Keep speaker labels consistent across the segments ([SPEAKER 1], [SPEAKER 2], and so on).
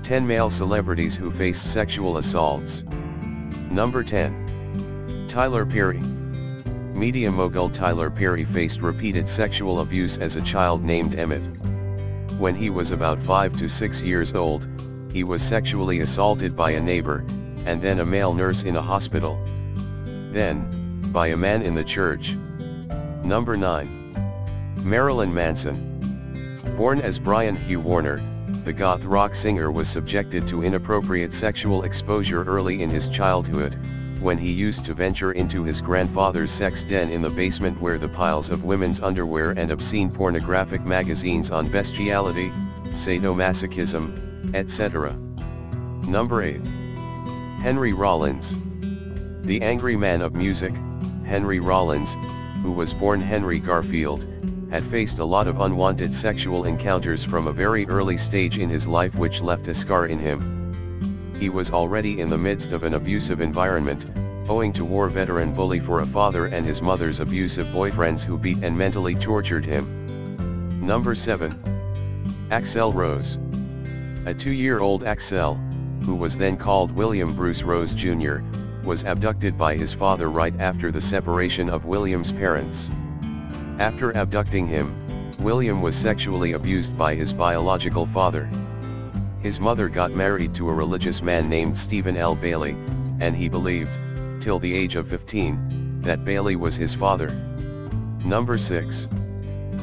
[SPEAKER 1] 10 male celebrities who faced sexual assaults. Number 10. Tyler Perry. Media mogul Tyler Perry faced repeated sexual abuse as a child named Emmett. When he was about 5 to 6 years old, he was sexually assaulted by a neighbor, and then a male nurse in a hospital. Then, by a man in the church. Number 9. Marilyn Manson. Born as Brian Hugh Warner, the goth rock singer was subjected to inappropriate sexual exposure early in his childhood, when he used to venture into his grandfather's sex den in the basement where the piles of women's underwear and obscene pornographic magazines on bestiality, sadomasochism, etc. Number 8. Henry Rollins. The angry man of music, Henry Rollins, who was born Henry Garfield, had faced a lot of unwanted sexual encounters from a very early stage in his life which left a scar in him. He was already in the midst of an abusive environment, owing to war veteran bully for a father and his mother's abusive boyfriends who beat and mentally tortured him. Number 7. Axl Rose. A 2-year-old Axl, who was then called William Bruce Rose Jr., was abducted by his father right after the separation of William's parents. After abducting him, William was sexually abused by his biological father. His mother got married to a religious man named Stephen L. Bailey, and he believed, till the age of 15, that Bailey was his father. Number 6.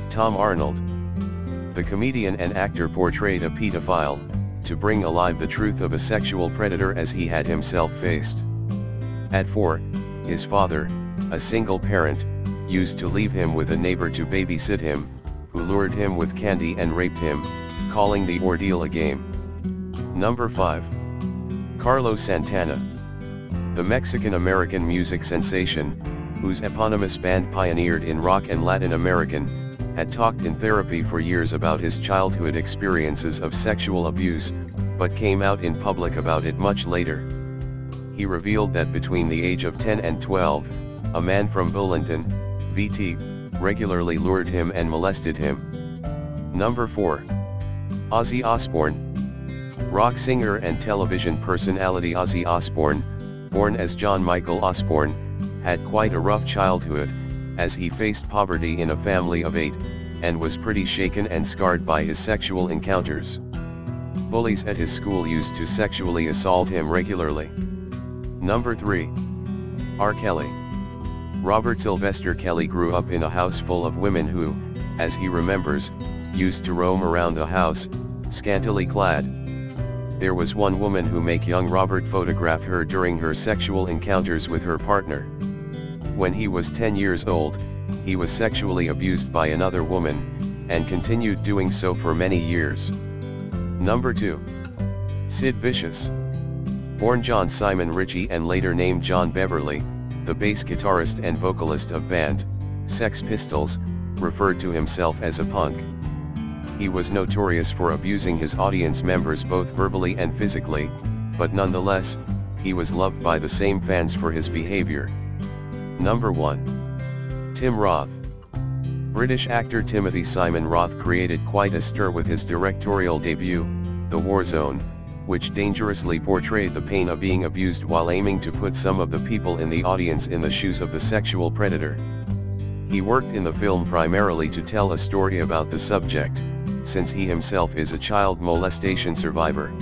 [SPEAKER 1] Tom Arnold. The comedian and actor portrayed a pedophile, to bring alive the truth of a sexual predator as he had himself faced. At 4, his father, a single parent, used to leave him with a neighbor to babysit him, who lured him with candy and raped him, calling the ordeal a game. Number 5. Carlos Santana. The Mexican-American music sensation, whose eponymous band pioneered in rock and Latin American, had talked in therapy for years about his childhood experiences of sexual abuse, but came out in public about it much later. He revealed that between the age of 10 and 12, a man from Bullington, VT, regularly lured him and molested him. Number 4. Ozzy Osbourne. Rock singer and television personality Ozzy Osbourne, born as John Michael Osbourne, had quite a rough childhood, as he faced poverty in a family of 8, and was pretty shaken and scarred by his sexual encounters. Bullies at his school used to sexually assault him regularly. Number 3. R. Kelly. Robert Sylvester Kelly grew up in a house full of women who, as he remembers, used to roam around the house, scantily clad. There was one woman who made young Robert photograph her during her sexual encounters with her partner. When he was 10 years old, he was sexually abused by another woman, and continued doing so for many years. Number 2. Sid Vicious. Born John Simon Ritchie and later named John Beverly, the bass guitarist and vocalist of band, Sex Pistols, referred to himself as a punk. He was notorious for abusing his audience members both verbally and physically, but nonetheless, he was loved by the same fans for his behavior. Number 1. Tim Roth. British actor Timothy Simon Roth created quite a stir with his directorial debut, The War Zone, which dangerously portrayed the pain of being abused while aiming to put some of the people in the audience in the shoes of the sexual predator. He worked in the film primarily to tell a story about the subject, since he himself is a child molestation survivor.